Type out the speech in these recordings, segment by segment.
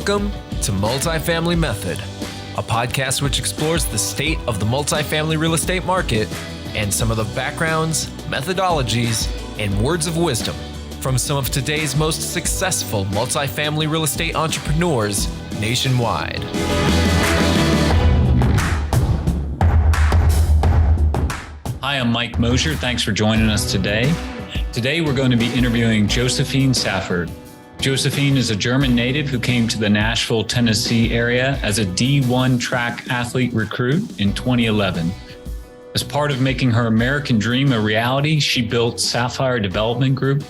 Welcome to Multifamily Method, a podcast which explores the state of the multifamily real estate market and some of the backgrounds, methodologies, and words of wisdom from some of today's most successful multifamily real estate entrepreneurs nationwide. Hi, I'm Mike Mosher. Thanks for joining us today. Today, we're going to be interviewing Joséphine Saffert. Josephine is a German native who came to the Nashville, Tennessee area as a D1 track athlete recruit in 2011. As part of making her American dream a reality, she built Sapphire Development Group,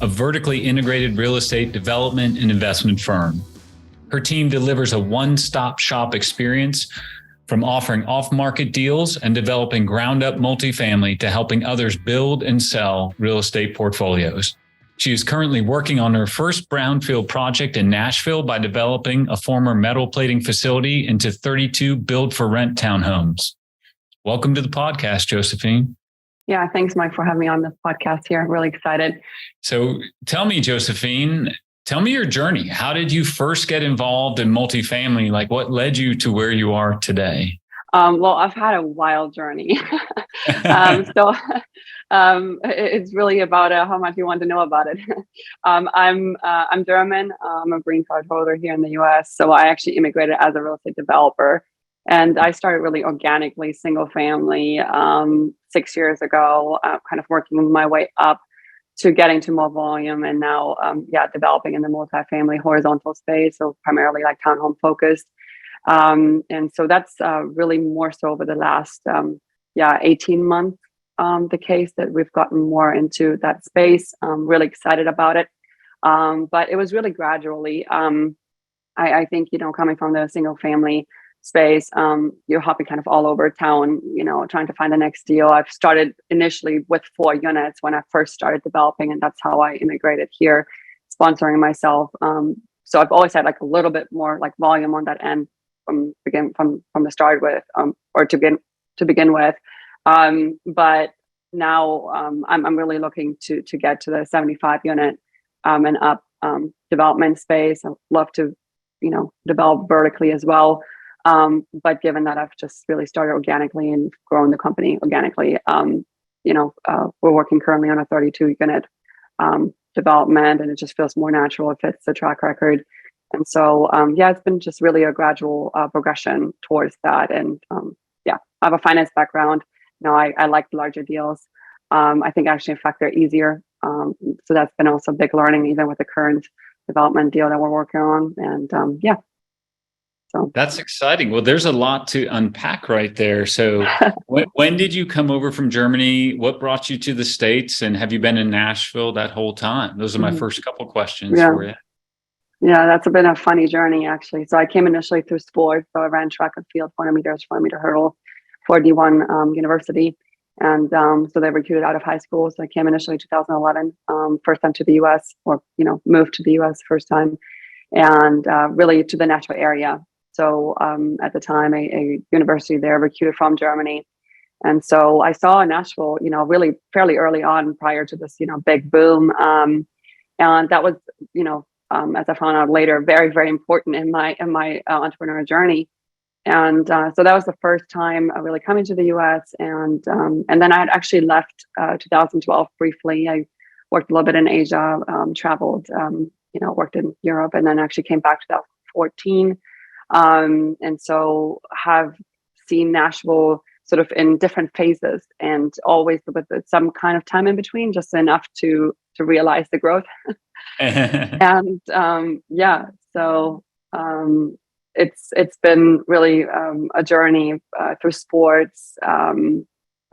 a vertically integrated real estate development and investment firm. Her team delivers a one-stop shop experience, from offering off-market deals and developing ground-up multifamily to helping others build and sell real estate portfolios. She is currently working on her first brownfield project in Nashville by developing a former metal plating facility into 32 build-for-rent townhomes. Welcome to the podcast, Josephine. Yeah, thanks, Mike, for having me on this podcast here. I'm really excited. So tell me, Josephine, tell me your journey. How did you first get involved in multifamily? Like, what led you to where you are today? Well, I've had a wild journey. It's really about how much you want to know about it. I'm German. I'm a green card holder here in the U.S. So I actually immigrated as a real estate developer, and I started really organically, single family, 6 years ago. Kind of working my way up to getting to more volume, and now, developing in the multifamily horizontal space. So primarily like townhome focused. And so that's really more so over the last 18 months, the case that we've gotten more into that space. I'm really excited about it. But it was really gradually. I think, coming from the single family space, you're hopping kind of all over town, trying to find the next deal. I've started initially with 4 units when I first started developing, and that's how I immigrated here, sponsoring myself. So I've always had like a little bit more like volume on that end from the start with, or to begin with. But now I'm really looking to get to the 75 unit and up development space. I'd love to, develop vertically as well. But given that I've just really started organically and grown the company organically, we're working currently on a 32 unit development, and it just feels more natural. It fits the track record. And so, it's been just really a gradual progression towards that. And I have a finance background. I like larger deals. I think actually, in fact, they're easier. So that's been also a big learning, even with the current development deal that we're working on. And so that's exciting. Well, there's a lot to unpack right there. So when did you come over from Germany? What brought you to the States? And have you been in Nashville that whole time? Those are my first couple questions for you. Yeah, that's been a funny journey, actually. So I came initially through sports. So I ran track and field, 400 meters, 400 meter hurdle for D1 university. And so they recruited out of high school. So I came initially 2011, first time to the US, or, moved to the US first time, and really to the Nashville area. So at the time, a university there recruited from Germany. And so I saw Nashville, really fairly early on prior to this, big boom. And that was, as I found out later, very, very important in my entrepreneurial journey. And so that was the first time really coming to the U.S. And then I had actually left 2012 briefly. I worked a little bit in Asia, traveled, worked in Europe, and then actually came back 2014. And so have seen Nashville sort of in different phases, and always with some kind of time in between, just enough to realize the growth. And so it's been really a journey through sports,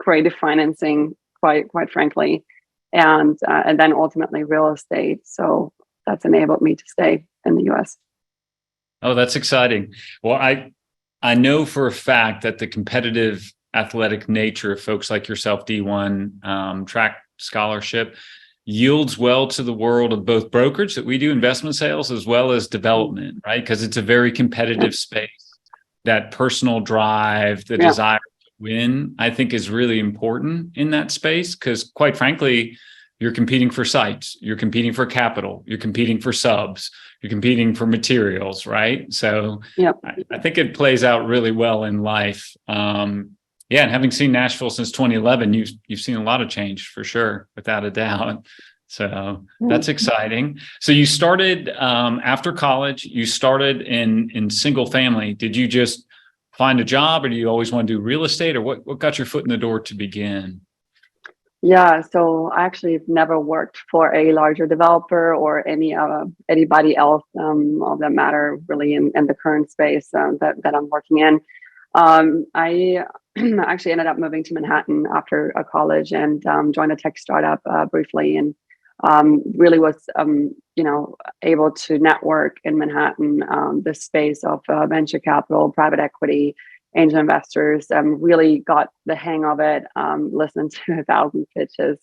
creative financing, quite frankly, and then ultimately real estate. So that's enabled me to stay in the U.S. Oh, that's exciting. Well, I know for a fact that the competitive athletic nature of folks like yourself, D1 track scholarship, yields well to the world of both brokerage that we do, investment sales, as well as development, right? Because it's a very competitive space. That personal drive, the desire to win, I think is really important in that space. Because quite frankly, you're competing for sites, you're competing for capital, you're competing for subs, you're competing for materials, right? So Yep. I think it plays out really well in life. Yeah, and having seen Nashville since 2011, you've seen a lot of change for sure, without a doubt. So that's exciting. So you started after college. You started in single family. Did you just find a job, or do you always want to do real estate, or what got your foot in the door to begin? Yeah, so I actually never worked for a larger developer or anybody else of that matter, really, in the current space that I'm working in. I actually ended up moving to Manhattan after college and joined a tech startup briefly, and really was able to network in Manhattan, the space of venture capital, private equity, angel investors. Really got the hang of it. Listened to 1,000 pitches,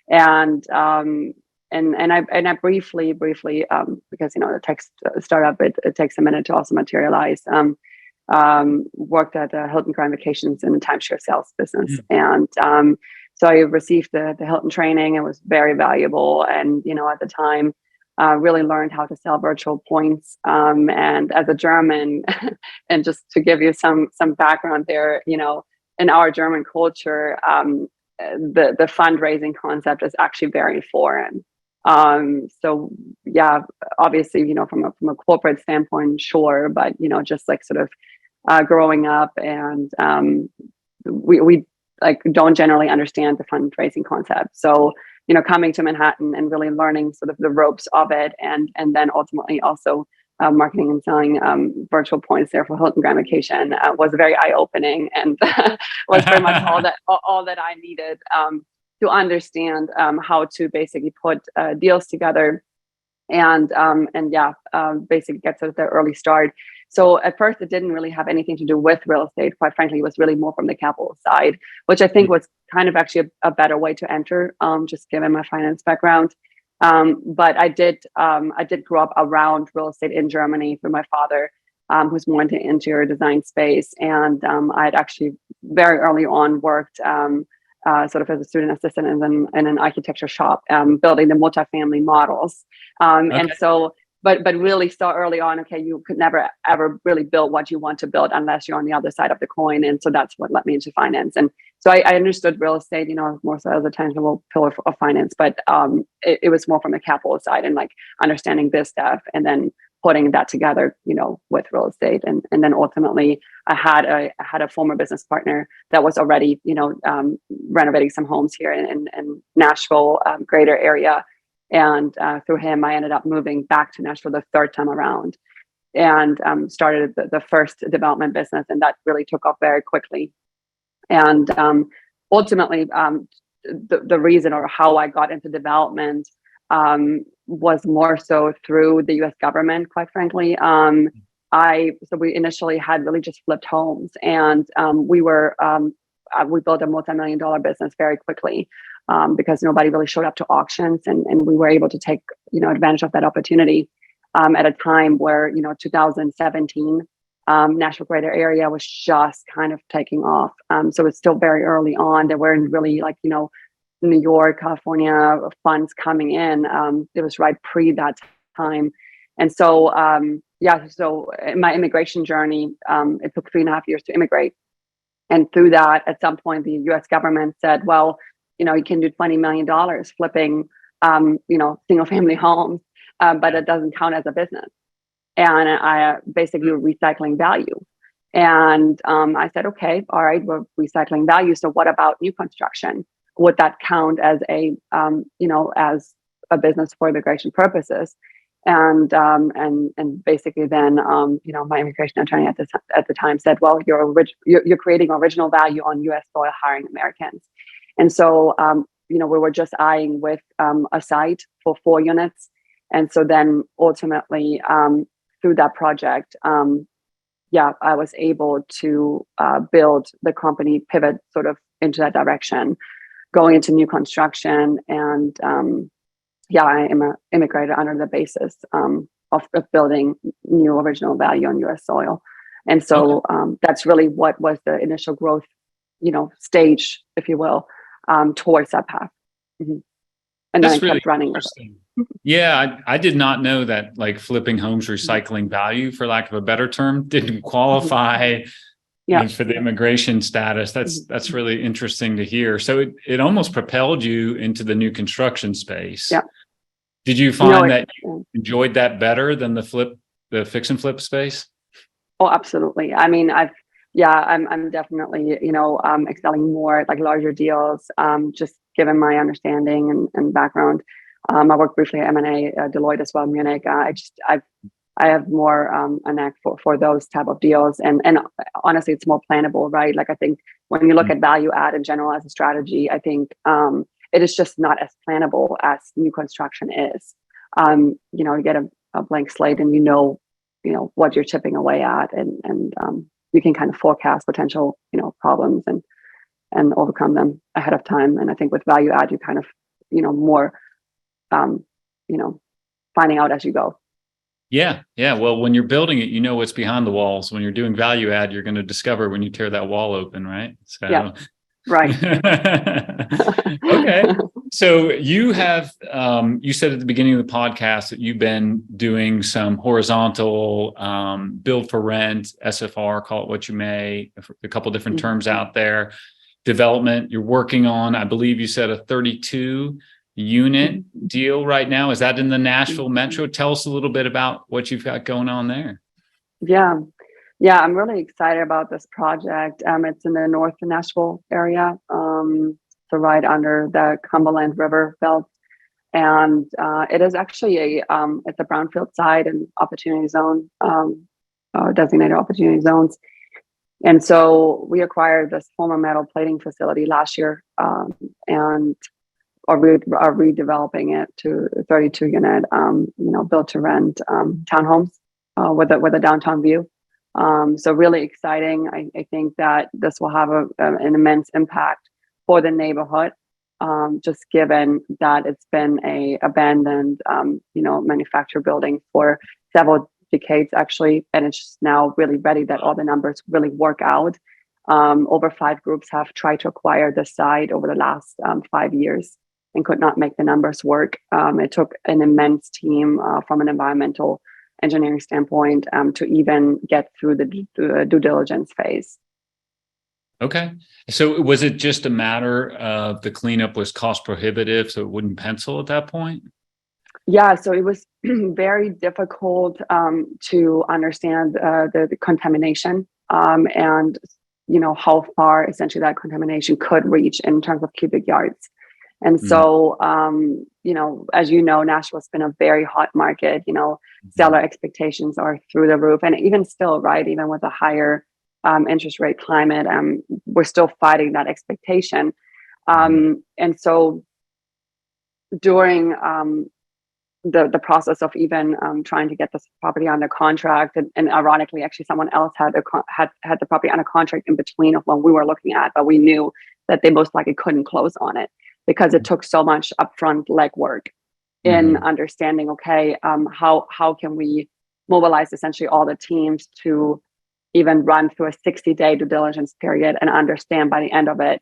and I briefly because the tech startup, it takes a minute to also materialize. Worked at Hilton Grand Vacations in the timeshare sales business, and so I received the Hilton training. It was very valuable, and at the time, really learned how to sell virtual points. And as a German, and just to give you some background there, in our German culture, the fundraising concept is actually very foreign. So yeah, obviously, from a corporate standpoint, sure, but just like sort of growing up, and we like don't generally understand the fundraising concept. So coming to Manhattan and really learning sort of the ropes of it, and then ultimately also marketing and selling virtual points there for Hilton Grand Vacation was very eye-opening, and was pretty much all that I needed to understand how to basically put deals together, and basically get sort of the early start. So at first, it didn't really have anything to do with real estate. Quite frankly, it was really more from the capital side, which I think was kind of actually a better way to enter, just given my finance background. But I did grow up around real estate in Germany through my father, who's more into interior design space, and I had actually very early on worked sort of as a student assistant in an architecture shop, building the multifamily models, and so. But really saw early on, okay, you could never ever really build what you want to build unless you're on the other side of the coin, and so that's what led me into finance. And so I understood real estate, more so as a tangible pillar of finance, but it was more from the capital side and like understanding this stuff, and then putting that together, with real estate, and then ultimately I had a former business partner that was already, renovating some homes here in Nashville, greater area. And through him, I ended up moving back to Nashville the third time around, and started the first development business, and that really took off very quickly. And ultimately, the reason or how I got into development was more so through the U.S. government, quite frankly. So we initially had really just flipped homes, and we built a multi-million-dollar business very quickly. Because nobody really showed up to auctions, and we were able to take advantage of that opportunity at a time where 2017 Nashville greater area was just kind of taking off. So it's still very early on. There weren't really New York, California funds coming in. It was right pre that time, and so So in my immigration journey, it took 3.5 years to immigrate, and through that, at some point, the U.S. government said, well, you can do $20 million flipping, single family homes, but it doesn't count as a business. And I basically were recycling value. And I said, okay, all right, we're recycling value. So what about new construction? Would that count as as a business for immigration purposes? And basically then, my immigration attorney at the time said, well, you're creating original value on U.S. soil hiring Americans. And so, we were just eyeing with a site for 4 units. And so then ultimately, through that project, I was able to build the company, pivot sort of into that direction, going into new construction. And I immigrated under the basis of building new original value on U.S. soil. And so that's really what was the initial growth, stage, if you will, towards that path. Mm-hmm. And then I That's really kept running with it. interesting. Yeah, I did not know that like flipping homes recycling value, for lack of a better term, didn't qualify for the immigration status. That's really interesting to hear. So it almost propelled you into the new construction space. Yeah. Did you find that you enjoyed that better than the fix and flip space? Oh, absolutely. I mean, I'm definitely, excelling more at like larger deals, just given my understanding and background. I worked briefly at M&A, Deloitte as well, Munich. I have more a knack for those type of deals, and honestly, it's more plannable, right? Like I think when you look at value add in general as a strategy, I think it is just not as plannable as new construction is. You get a blank slate, and you know what you're chipping away at, and you can kind of forecast potential problems and overcome them ahead of time. And I think with value add, you kind of more finding out as you go. Yeah. Well, when you're building it, you know what's behind the walls. When you're doing value add, you're going to discover when you tear that wall open, right? So, yeah, right. Okay. So you have, you said at the beginning of the podcast that you've been doing some horizontal build for rent, SFR, call it what you may, a couple different terms out there, development. You're working on, I believe you said, a 32 unit deal right now. Is that in the Nashville metro? Tell us a little bit about what you've got going on there. Yeah, I'm really excited about this project. It's in the North Nashville area, so right under the Cumberland River belt, and it is actually it's a brownfield site and opportunity zone, designated opportunity zones. And so we acquired this former metal plating facility last year, and are redeveloping it to 32 unit, built to rent townhomes with a downtown view. So really exciting. I think that this will have an immense impact for the neighborhood, just given that it's been a abandoned, manufactured building for several decades actually, and it's just now really ready that all the numbers really work out. Over 5 groups have tried to acquire the site over the last 5 years and could not make the numbers work. It took an immense team from an environmental engineering standpoint to even get through the due diligence phase. Okay. So was it just a matter of the cleanup was cost prohibitive, so it wouldn't pencil at that point? Yeah, so it was very difficult to understand the contamination and how far essentially that contamination could reach in terms of cubic yards. And so, as you know, Nashville's been a very hot market. Seller expectations are through the roof, and even still, right, even with a higher interest rate climate, we're still fighting that expectation. And so, during the process of even trying to get this property under contract, and ironically, actually, someone else had the property under contract in between of when we were looking at, but we knew that they most likely couldn't close on it, because it took so much upfront legwork in understanding, okay, how can we mobilize essentially all the teams to even run through a 60-day due diligence period and understand by the end of it,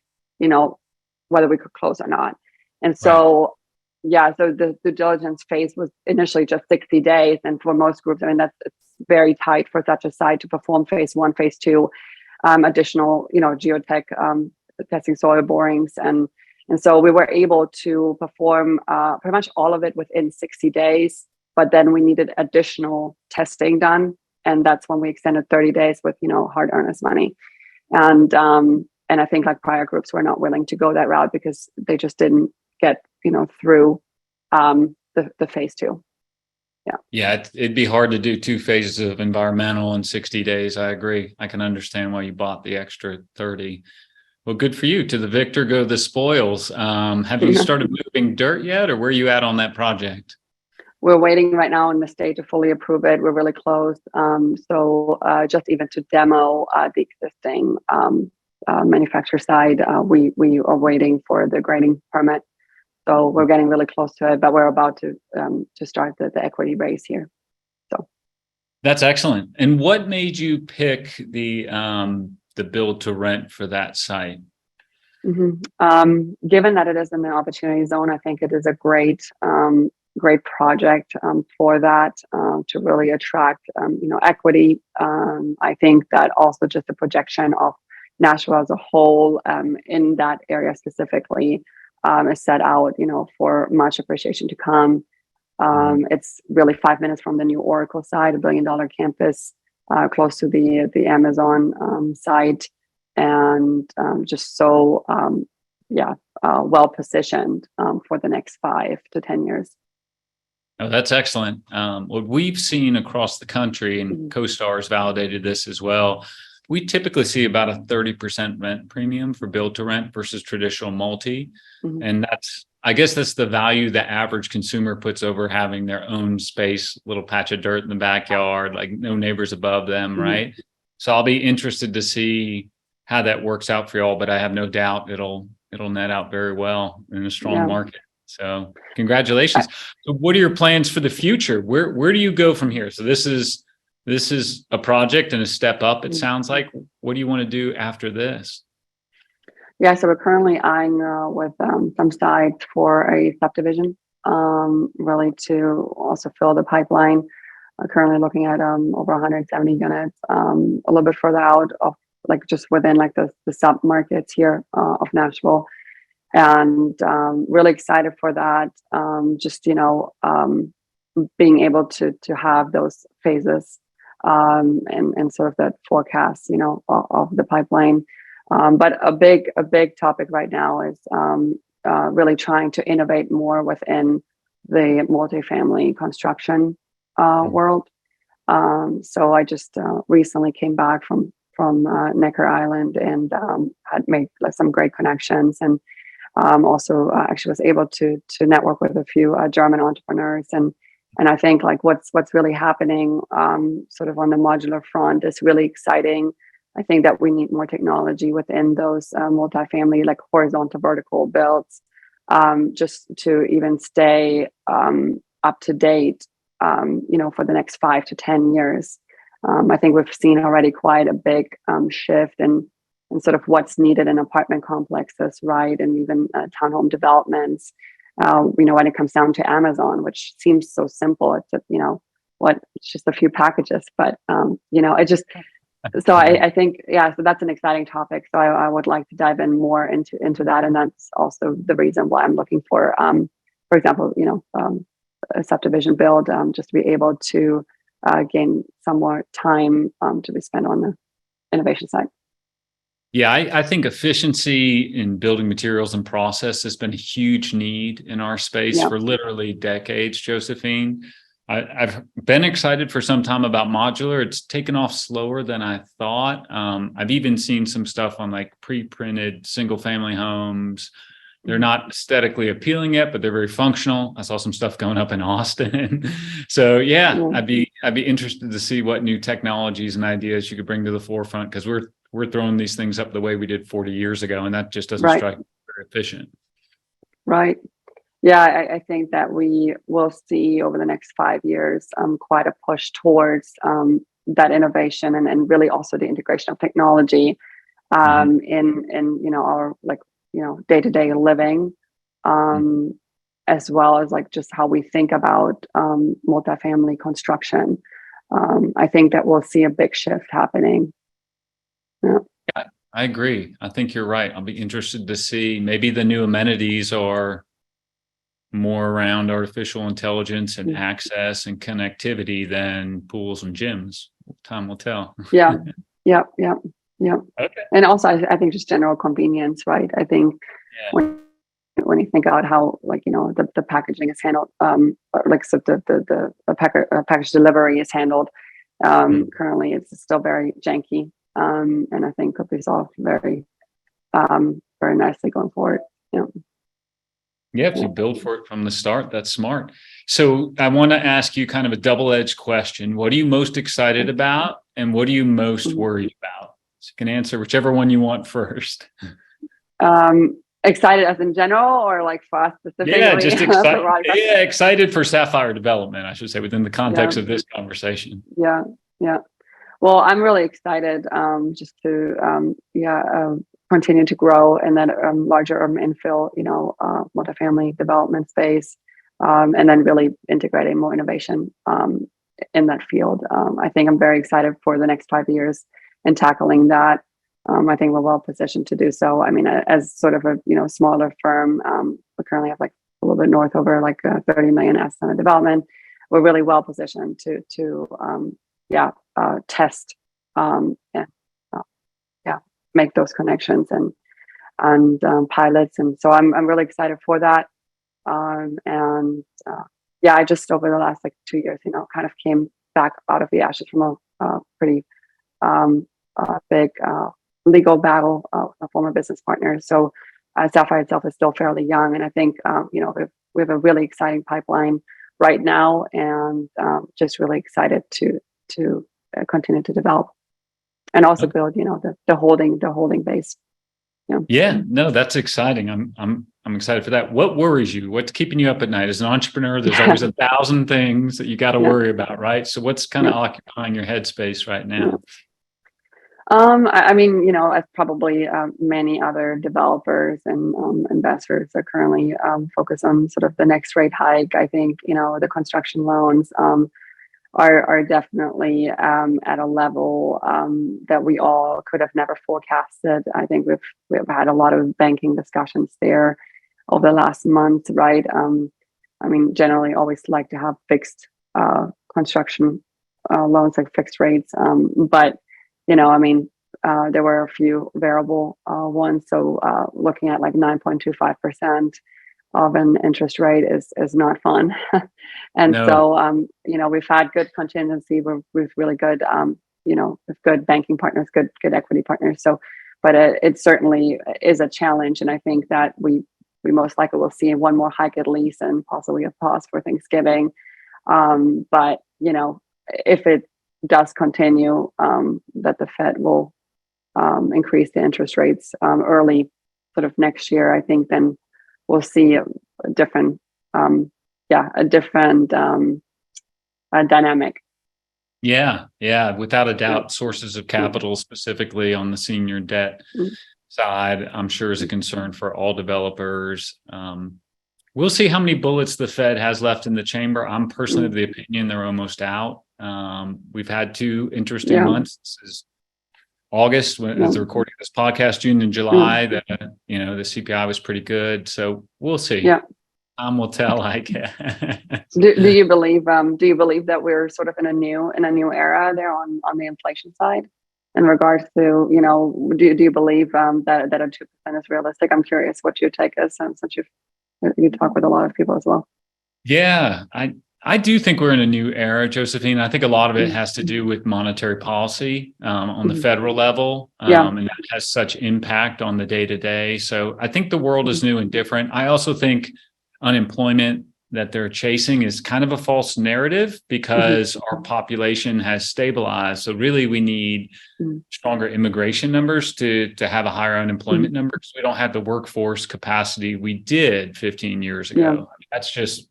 whether we could close or not. And so, so the due diligence phase was initially just 60 days. And for most groups, I mean, it's very tight for such a site to perform phase 1, phase 2, additional, geotech testing, soil borings, and so we were able to perform pretty much all of it within 60 days, but then we needed additional testing done. And that's when we extended 30 days with, hard earnest money. And I think like prior groups were not willing to go that route because they just didn't get, through the phase 2. Yeah, it'd be hard to do 2 phases of environmental in 60 days. I agree. I can understand why you bought the extra 30. Well, good for you. To the victor go the spoils. Have you started moving dirt yet, or where are you at on that project? We're waiting right now in the state to fully approve it. We're really close. So just even to demo the existing manufacturer side, we are waiting for the grading permit. So we're getting really close to it, but we're about to start the equity raise here. So that's excellent. And what made you pick the build to rent for that site? Given that it is in the opportunity zone, I think it is a great project for that to really attract equity. I think that also just the projection of Nashville as a whole in that area specifically is set out for much appreciation to come. It's really 5 minutes from the new Oracle site, $1 billion campus close to the Amazon site, and just so well positioned for the next 5 to 10 years. Oh, that's excellent. What we've seen across the country, and CoStar's validated this as well, we typically see about a 30% rent premium for build to rent versus traditional multi. And I guess that's the value the average consumer puts over having their own space, little patch of dirt in the backyard, like no neighbors above them, right? So I'll be interested to see how that works out for y'all, but I have no doubt it'll net out very well in a strong market. So congratulations. So what are your plans for the future? Where do you go from here? So this is a project and a step up, it sounds like. What do you want to do after this? Yeah, so we're currently eyeing with some sites for a subdivision, really to also fill the pipeline. Currently looking at over 170 units, a little bit further out of just within the sub markets here of Nashville. And really excited for that. Being able to have those phases and sort of that forecast, of the pipeline. But a big topic right now is really trying to innovate more within the multifamily construction world. So I just recently came back from Necker Island and had made some great connections, and also actually was able to network with a few German entrepreneurs, and I think what's really happening sort of on the modular front is really exciting. I think that we need more technology within those multifamily horizontal vertical builds, just to even stay up to date for the next 5 to 10 years. I think we've seen already quite a big shift in sort of what's needed in apartment complexes, right? And even townhome developments, when it comes down to Amazon, which seems so simple. It's it's just a few packages, but it just, so I think, so that's an exciting topic. So I would like to dive in more into that. And that's also the reason why I'm looking for example, a subdivision build, just to be able to gain some more time to be spent on the innovation side. Yeah, I think efficiency in building materials and process has been a huge need in our space for literally decades, Josephine. I've been excited for some time about modular. It's taken off slower than I thought. I've even seen some stuff on pre-printed single family homes. They're not aesthetically appealing yet, but they're very functional. I saw some stuff going up in Austin. So I'd be interested to see what new technologies and ideas you could bring to the forefront, because we're throwing these things up the way we did 40 years ago, and that just doesn't strike me very efficient. Right. Yeah, I think that we will see over the next 5 years quite a push towards that innovation and really also the integration of technology in our day-to-day living, as well as just how we think about multifamily construction. I think that we'll see a big shift happening. Yeah. I agree. I think you're right. I'll be interested to see maybe the new amenities are more around artificial intelligence and access and connectivity than pools and gyms. Time will tell. Yeah. Okay. And also, I think just general convenience, right? I think when you think about how the packaging is handled, the package delivery is handled, currently it's still very janky, and I think could be solved very nicely going forward. Yeah, if you build for it from the start, that's smart. So I want to ask you kind of a double-edged question. What are you most excited about, and what are you most worried about? So you can answer whichever one you want first. Excited as in general, or for us specifically? Yeah, just excited. Excited for Sapphire Development, I should say, within the context of this conversation. Yeah. Well, I'm really excited just to continue to grow in that larger urban infill, multifamily development space, and then really integrating more innovation in that field. I think I'm very excited for the next 5 years in tackling that. I think we're well positioned to do so. I mean, as sort of a smaller firm, we currently have like a little bit north over like 30 million assets under development. We're really well positioned to test and make those connections and pilots. And so I'm really excited for that. I just over the last like 2 years, kind of came back out of the ashes from a pretty big legal battle with a former business partner. So Sapphire itself is still fairly young, and I think we have a really exciting pipeline right now, and just really excited to continue to develop and also build the holding base. Yeah, no, that's exciting. I'm excited for that. What worries you? What's keeping you up at night? As an entrepreneur, there's always 1,000 things that you got to worry about, right? So what's kind of occupying your headspace right now? I mean, as probably many other developers and investors are currently focused on sort of the next rate hike. I think, the construction loans are definitely at a level that we all could have never forecasted. I think we've had a lot of banking discussions there over the last month, right? I mean, generally always like to have fixed construction loans, like fixed rates. But there were a few variable ones. So looking at like 9.25% of an interest rate is not fun. And so, we've had good contingency. We've really good, with good banking partners, good equity partners. So, but it certainly is a challenge. And I think that we most likely will see one more hike at least, and possibly a pause for Thanksgiving. But, if it does continue, that the Fed will increase the interest rates early sort of next year, I think then we'll see a different dynamic. Yeah, without a doubt. Sources of capital, specifically on the senior debt side, I'm sure is a concern for all developers. We'll see how many bullets the Fed has left in the chamber. I'm personally of the opinion they're almost out. We've had 2 interesting months. This is August, as the recording of this podcast, June and July, the CPI was pretty good. So we'll see. Yeah. Time will tell, I guess. Do you believe that we're sort of in a new era there on the inflation side in regards to, do you believe that a 2% is realistic? I'm curious what your take is, since you talk with a lot of people as well. Yeah, I do think we're in a new era, Josephine. I think a lot of it has to do with monetary policy on the federal level. And that has such impact on the day-to-day. So I think the world is new and different. I also think unemployment that they're chasing is kind of a false narrative, because our population has stabilized. So really we need stronger immigration numbers to have a higher unemployment number, because we don't have the workforce capacity we did 15 years ago. I mean, that's just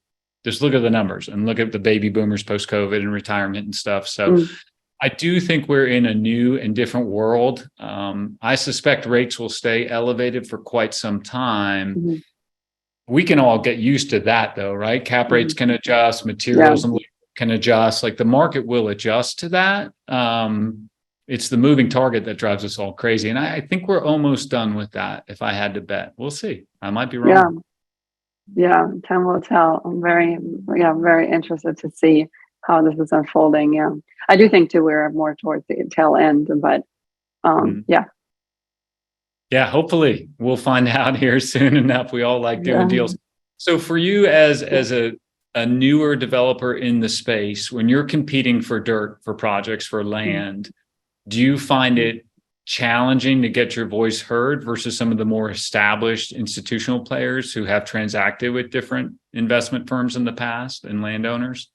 look at the numbers and look at the baby boomers post-COVID and retirement and stuff. So I do think we're in a new and different world. I suspect rates will stay elevated for quite some time. We can all get used to that though, right? Cap rates can adjust, materials and can adjust. Like the market will adjust to that. It's the moving target that drives us all crazy. And I think we're almost done with that. If I had to bet, we'll see. I might be wrong. Yeah, time will tell. I'm very interested to see how this is unfolding. Yeah, I do think too we're more towards the tail end, but yeah, hopefully we'll find out here soon enough. We all like doing deals. So for you as a newer developer in the space, when you're competing for dirt, for projects, for land, do you find it challenging to get your voice heard versus some of the more established institutional players who have transacted with different investment firms in the past and landowners?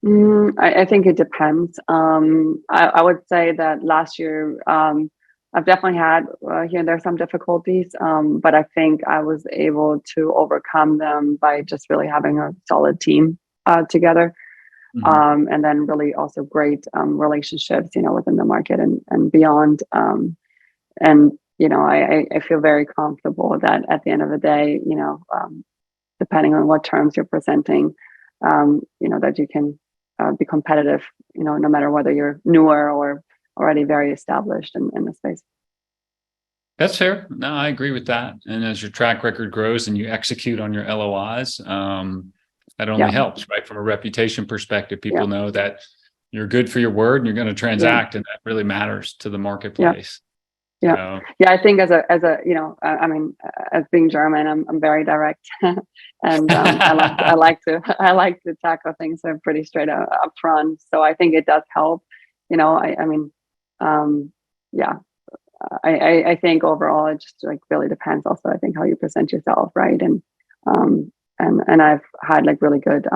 I think it depends. I would say that last year I've definitely had here and there some difficulties, but I think I was able to overcome them by just really having a solid team together. And then really also great relationships, within the market and beyond. And I feel very comfortable that at the end of the day, depending on what terms you're presenting, that you can be competitive, no matter whether you're newer or already very established in the space. That's fair. No, I agree with that. And as your track record grows and you execute on your LOIs, that only helps, right? From a reputation perspective, people know that you're good for your word and you're going to transact, and that really matters to the marketplace. Yeah. I think as as being German, I'm very direct, and I like to tackle things that are pretty straight up front. So I think it does help. I think overall it just like really depends. Also, I think how you present yourself, right? And I've had like really good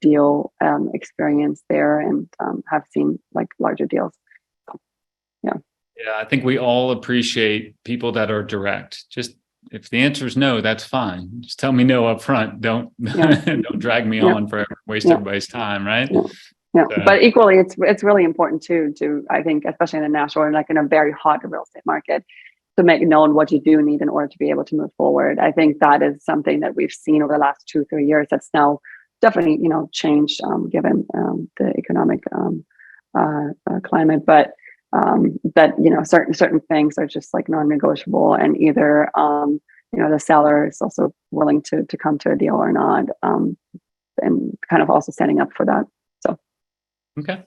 deal experience there, and have seen like larger deals. Yeah, I think we all appreciate people that are direct. Just if the answer is no, that's fine. Just tell me no up front. Don't don't drag me on forever, waste everybody's time, right? So. But equally, it's really important too to, I think, especially in the Nashville, like in a very hot real estate market, to make known what you do need in order to be able to move forward. I think that is something that we've seen over the last 2-3 years. That's now definitely changed given the economic climate, but. That certain things are just like non-negotiable, and either the seller is also willing to come to a deal or not, and kind of also setting up for that. So okay,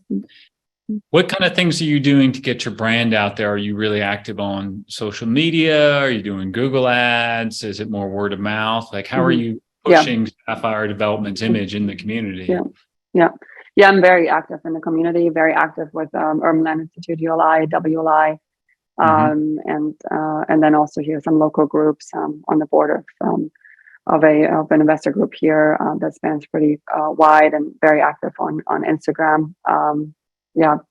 what kind of things are you doing to get your brand out there? Are you really active on social media? Are you doing Google ads? Is it more word of mouth? Like, how are you pushing Sapphire Development's image in the community? Yeah, I'm very active in the community, very active with Urban Land Institute, ULI, WLI, and then also here some local groups on the board of an investor group here that spans pretty wide, and very active on Instagram.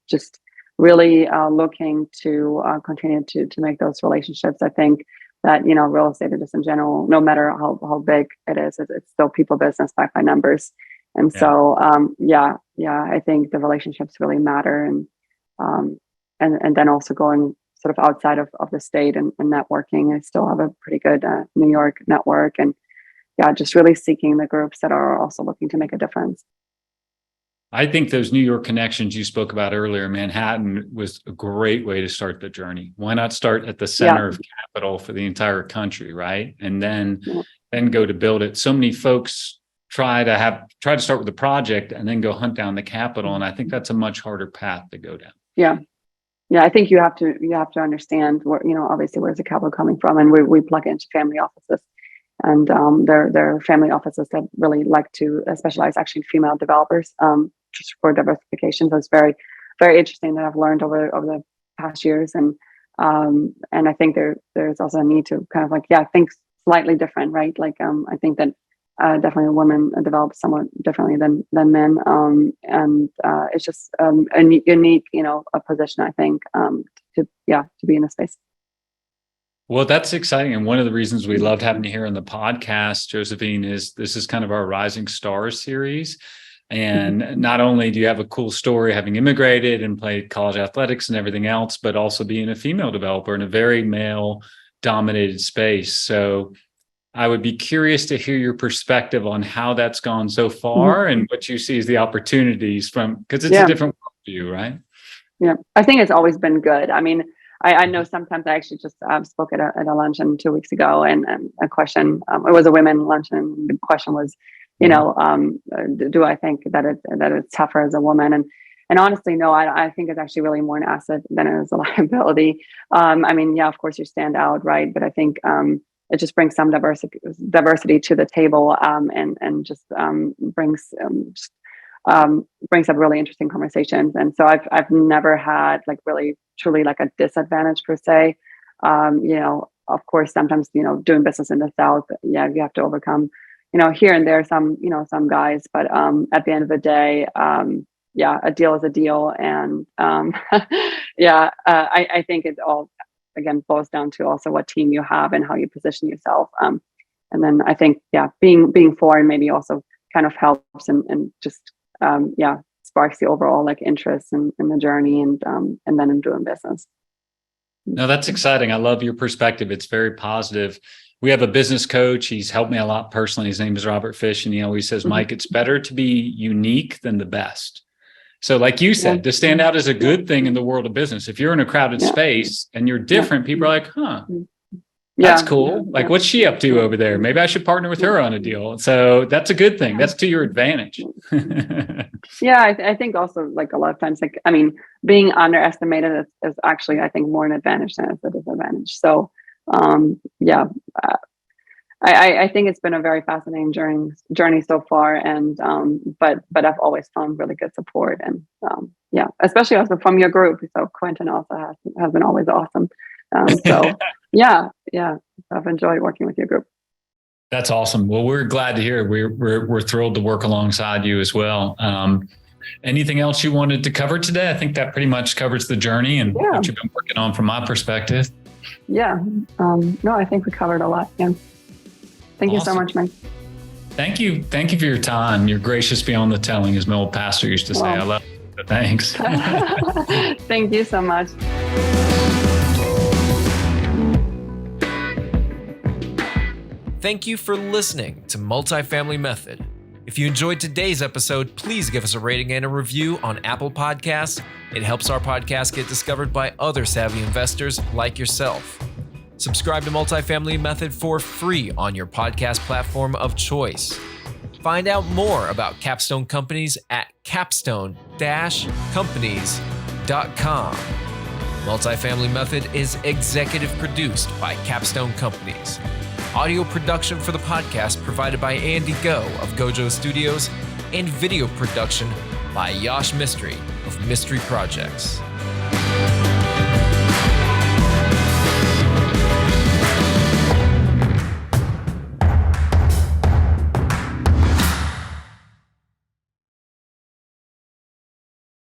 Just really looking to continue to make those relationships. I think that real estate just in general, no matter how big it is, it's still people business backed by numbers. And so, I think the relationships really matter, and then also going sort of outside of the state and networking. I still have a pretty good New York network, and just really seeking the groups that are also looking to make a difference. I think those New York connections you spoke about earlier, Manhattan was a great way to start the journey. Why not start at the center of capital for the entire country, right? And then go to build it. So many folks try to start with the project and then go hunt down the capital, and I think that's a much harder path to go down. I think you have to understand where, obviously where's the capital coming from, and we plug into family offices, and they're family offices that really like to specialize actually in female developers, just for diversification. So it's very, very interesting that I've learned over the past years, and I think there's also a need to kind of think slightly different, right? Like I think that definitely women develop somewhat differently than men, and it's just a unique a position, I think, to be in the space. Well, that's exciting, and one of the reasons we loved having you here on the podcast, Josephine, is this is kind of our Rising Stars series. And not only do you have a cool story having immigrated and played college athletics and everything else, but also being a female developer in a very male dominated space. So I would be curious to hear your perspective on how that's gone so far, and what you see as the opportunities because it's a different world for you, right? Yeah, I think it's always been good. I mean, I know sometimes I actually just spoke at a luncheon 2 weeks ago, and a question, it was a women luncheon, and the question was, do I think that it's tougher as a woman? And honestly, no, I think it's actually really more an asset than it is a liability. Of course you stand out, right? But I think it just brings some diversity to the table, and just brings up really interesting conversations. And so I've never had like really truly like a disadvantage per se. Of course, sometimes doing business in the South, you have to overcome here and there some guys, but at the end of the day, a deal is a deal, and I think it all again boils down to also what team you have and how you position yourself, and then I think being foreign maybe also kind of helps and just sparks the overall like interest in the journey, and then in doing business. No, that's exciting. I love your perspective. It's very positive. We have a business coach. He's helped me a lot personally. His name is Robert Fish. And he always says, Mike, it's better to be unique than the best. So like you said, to stand out is a good thing in the world of business. If you're in a crowded space and you're different, people are like, that's cool. Like, what's she up to over there? Maybe I should partner with her on a deal. So that's a good thing. That's to your advantage. I think also like a lot of times, like, I mean, being underestimated is actually, I think, more an advantage than it's a disadvantage. So, I think it's been a very fascinating journey so far, and but I've always found really good support, and especially also from your group. So Quentin also has been always awesome. I've enjoyed working with your group. That's awesome. Well, we're glad to hear. We're thrilled to work alongside you as well. Anything else you wanted to cover today? I think that pretty much covers the journey and what you've been working on from my perspective. No, I think we covered a lot. Yeah. Thank you so much, Mike. Thank you. Thank you for your time. You're gracious beyond the telling, as my old pastor used to say. I love it. Thanks. Thank you so much. Thank you for listening to Multifamily Method. If you enjoyed today's episode, please give us a rating and a review on Apple Podcasts. It helps our podcast get discovered by other savvy investors like yourself. Subscribe to Multifamily Method for free on your podcast platform of choice. Find out more about Capstone Companies at capstone-companies.com. Multifamily Method is executive produced by Capstone Companies. Audio production for the podcast provided by Andy Go of Gojo Studios, and video production by Yash Mystery of Mystery Projects.